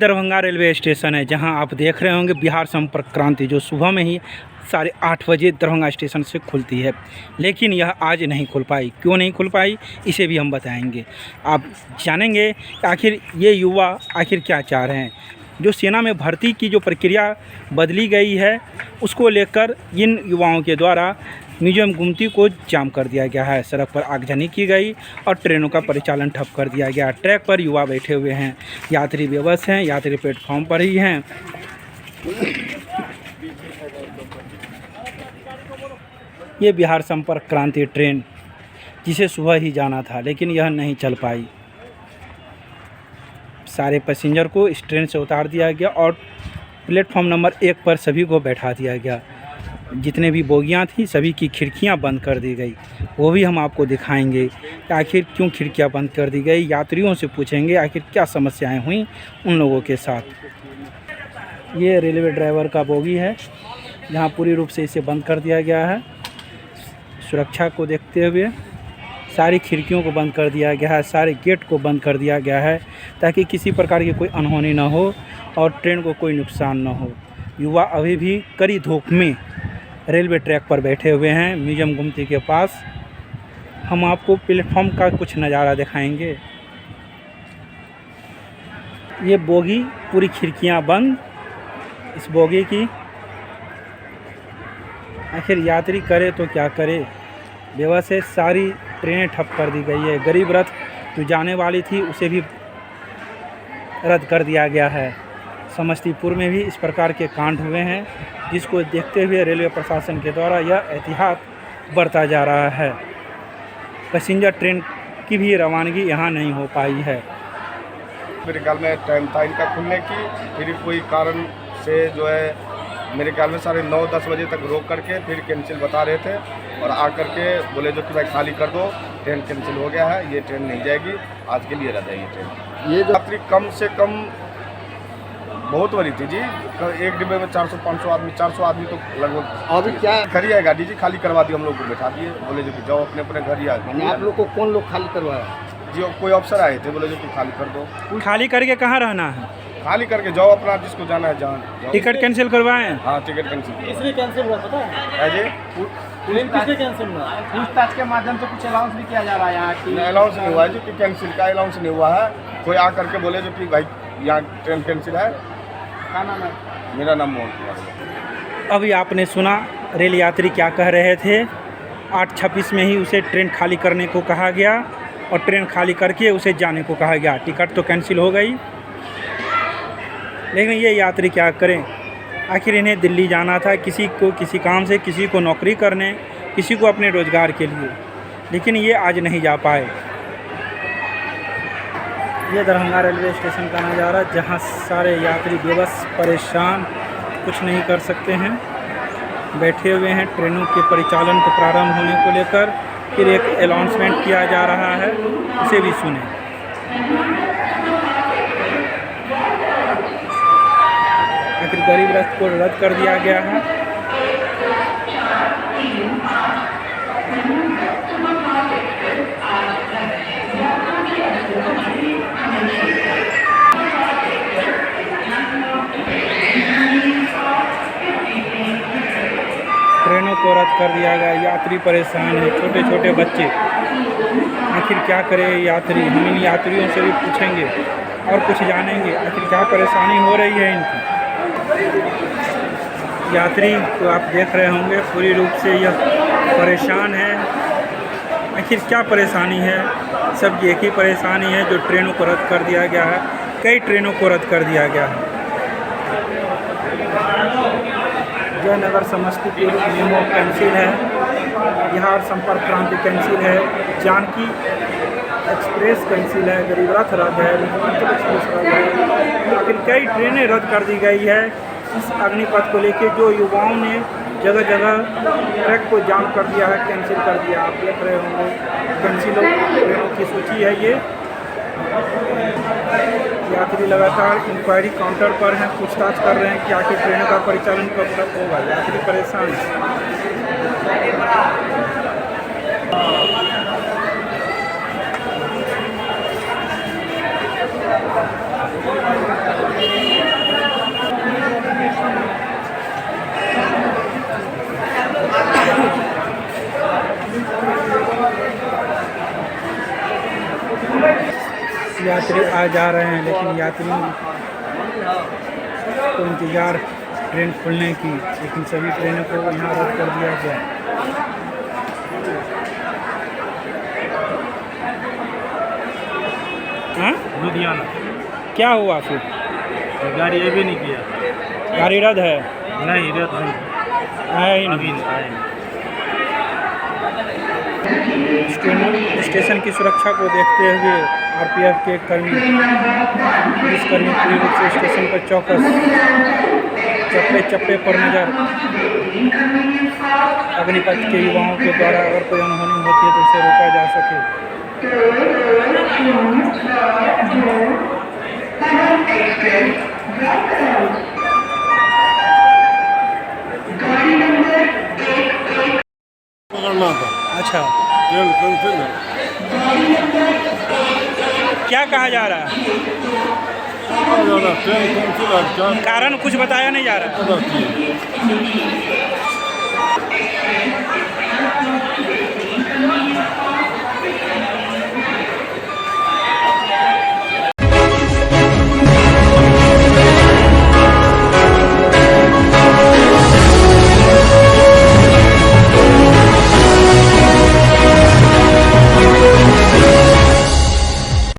Darbhanga railway station है, जहां आप देख रहे होंगे बिहार संपर्क क्रांति, जो सुबह में ही 8:30 बजे दरभंगा स्टेशन से खुलती है, लेकिन यह आज नहीं खुल पाई। क्यों नहीं खुल पाई, इसे भी हम बताएंगे। आप जानेंगे कि आखिर ये युवा आखिर क्या चाह रहे हैं। जो सेना में भर्ती की जो प्रक्रिया बदली गई है, उसको लेकर इन युवाओं के द्वारा म्यूजियम गुमती को जाम कर दिया गया है। सड़क पर आगजनी की गई और ट्रेनों का परिचालन ठप कर दिया गया। ट्रैक पर युवा बैठे हुए हैं, यात्री बेबस हैं, यात्री प्लेटफॉर्म पर ही हैं। ये बिहार संपर्क क्रांति ट्रेन जिसे सुबह ही जाना था, लेकिन यह नहीं चल पाई। सारे पैसेंजर को इस ट्रेन से उतार दिया गया और प्लेटफॉर्म नंबर 1 पर सभी को बैठा दिया गया। जितने भी बोगियां थी, सभी की खिड़कियां बंद कर दी गई। वो भी हम आपको दिखाएंगे कि आखिर क्यों खिड़कियां बंद कर दी गई। यात्रियों से पूछेंगे आखिर क्या समस्याएं हुई उन लोगों के साथ। ये रेलवे ड्राइवर का बोगी है, जहां पूरी रूप से इसे बंद कर दिया गया है। सुरक्षा को देखते हुए सारी खिड़कियों को बंद कर दिया गया है, सारे गेट को बंद कर दिया गया है, ताकि किसी प्रकार की कोई अनहोनी न हो और ट्रेन को कोई नुकसान न हो। युवा अभी भी कड़ी धूप में रेलवे ट्रैक पर बैठे हुए हैं, म्यूजियम गुमती के पास। हम आपको प्लेटफॉर्म का कुछ नज़ारा दिखाएंगे। ये बोगी पूरी खिड़कियां बंद, इस बोगी की। आखिर यात्री करे तो क्या करे, बेवजह से सारी ट्रेनें ठप कर दी गई है। गरीब रथ जो जाने वाली थी, उसे भी रद्द कर दिया गया है। समस्तीपुर में भी इस प्रकार के कांड हुए हैं, जिसको देखते हुए रेलवे प्रशासन के द्वारा यह एहतियात बरता जा रहा है। पैसेंजर ट्रेन की भी रवानगी यहाँ नहीं हो पाई है। मेरे ख्याल में टाइम था इनका खुलने की, फिर कोई कारण से जो है मेरे ख्याल में 9:30-10 बजे तक रोक करके फिर कैंसिल बता रहे थे, और आकर के बोले जो कि भाई खाली कर दो, ट्रेन कैंसिल हो गया है, ये ट्रेन नहीं जाएगी, आज के लिए रह जाएगी ट्रेन। ये यात्री कम से कम बहुत बड़ी थी जी, एक डिब्बे में 400-500 आदमी, 400 आदमी तो लगभग। अभी क्या खड़ी है गाड़ी जी, खाली करवा दी, हम लोग को बैठा दिए, बोले जो कि जाओ अपने अपने घर ही आ जाओ। आप लोग को कौन लोग खाली करवाया जी? कोई अफसर आए थे, बोले जो कि खाली कर दो। खाली करके कहाँ रहना है? खाली करके जाओ अपना, जिसको जाना है जाओ। टिकट कैंसिल करवाएं? हाँ, टिकट कैंसिल। इसलिए कैंसिल हुआ पता है जी? किसने कैंसिल हुआ? पूछताछ के माध्यम से कुछ अलाउंस भी किया जा रहा है यहाँ की? अलाउंस नहीं हुआ है जो कि कैंसिल का अलाउंस नहीं हुआ है। कोई आकर के बोले जो कि भाई यहाँ ट्रेन कैंसिल है। क्या नाम है? मेरा नाम मोहन कुमार। अभी आपने सुना रेल यात्री क्या कह रहे थे। 8:26 में ही उसे ट्रेन खाली करने को कहा गया और ट्रेन खाली करके उसे जाने को कहा गया। टिकट तो कैंसिल हो गई, लेकिन ये यात्री क्या करें। आखिर इन्हें दिल्ली जाना था, किसी को किसी काम से, किसी को नौकरी करने, किसी को अपने रोज़गार के लिए, लेकिन ये आज नहीं जा पाए। ये दरभंगा रेलवे स्टेशन का नज़ारा, जहाँ सारे यात्री बेबस परेशान, कुछ नहीं कर सकते हैं, बैठे हुए हैं। ट्रेनों के परिचालन को प्रारंभ होने को लेकर फिर एक अनाउंसमेंट किया जा रहा है, उसे भी सुने। आखिर गरीब रथ को रद्द कर दिया गया है। ट्रेनों को रद्द कर दिया गया, यात्री परेशान है, छोटे छोटे बच्चे। आखिर क्या करे यात्री, हम इन यात्रियों से भी पूछेंगे और कुछ जानेंगे आखिर क्या परेशानी हो रही है इनकी। यात्री तो आप देख रहे होंगे पूरी रूप से यह परेशान है। आखिर क्या परेशानी है? सब एक ही परेशानी है, जो ट्रेनों को रद्द कर दिया गया है। कई ट्रेनों को रद्द कर दिया गया है। जयनगर समस्तीपुर मेमो कैंसिल है, बिहार संपर्क क्रांति कैंसिल है, जानकी एक्सप्रेस कैंसिल है, गरीब रथ रद्द है, मिथिलांचल एक्सप्रेस रद्द है। आखिर कई ट्रेनें रद्द कर दी गई है इस अग्निपथ को लेके, जो युवाओं ने जगह जगह ट्रैक को जाम कर दिया है, कैंसिल कर दिया। आप देख रहे होंगे कैंसिल ट्रेनों की सूची है ये। यात्री लगातार इंक्वायरी काउंटर पर हैं, पूछताछ कर रहे हैं कि आखिर ट्रेनों का परिचालन कब तक होगा। यात्री परेशान यात्री आ जा रहे हैं, लेकिन यात्रियों को इंतज़ार ट्रेन खुलने की, लेकिन सभी ट्रेनों को यहाँ रद्द कर दिया गया। हाँ, लुधियाना क्या हुआ फिर? गाड़ी ये भी नहीं किया। गाड़ी रद्द है? नहीं रद्द नहीं, आया ही अभी नहीं। नहीं आए नहीं। स्टेशन की सुरक्षा को देखते हुए आरपीएफ के कर्मी, पुलिसकर्मी पूरी रूप से स्टेशन पर चौकस, चप्पे चप्पे पर नज़र। अग्निपथ के युवाओं के द्वारा अगर कोई अनहोनी होती है तो उसे रोका जा सके। पकड़ना था, अच्छा, ट्रेन कैंसिल है। क्या कहा जा रहा है? ट्रेन कैंसिल है, क्या कारण कुछ बताया नहीं जा रहा। पता थी?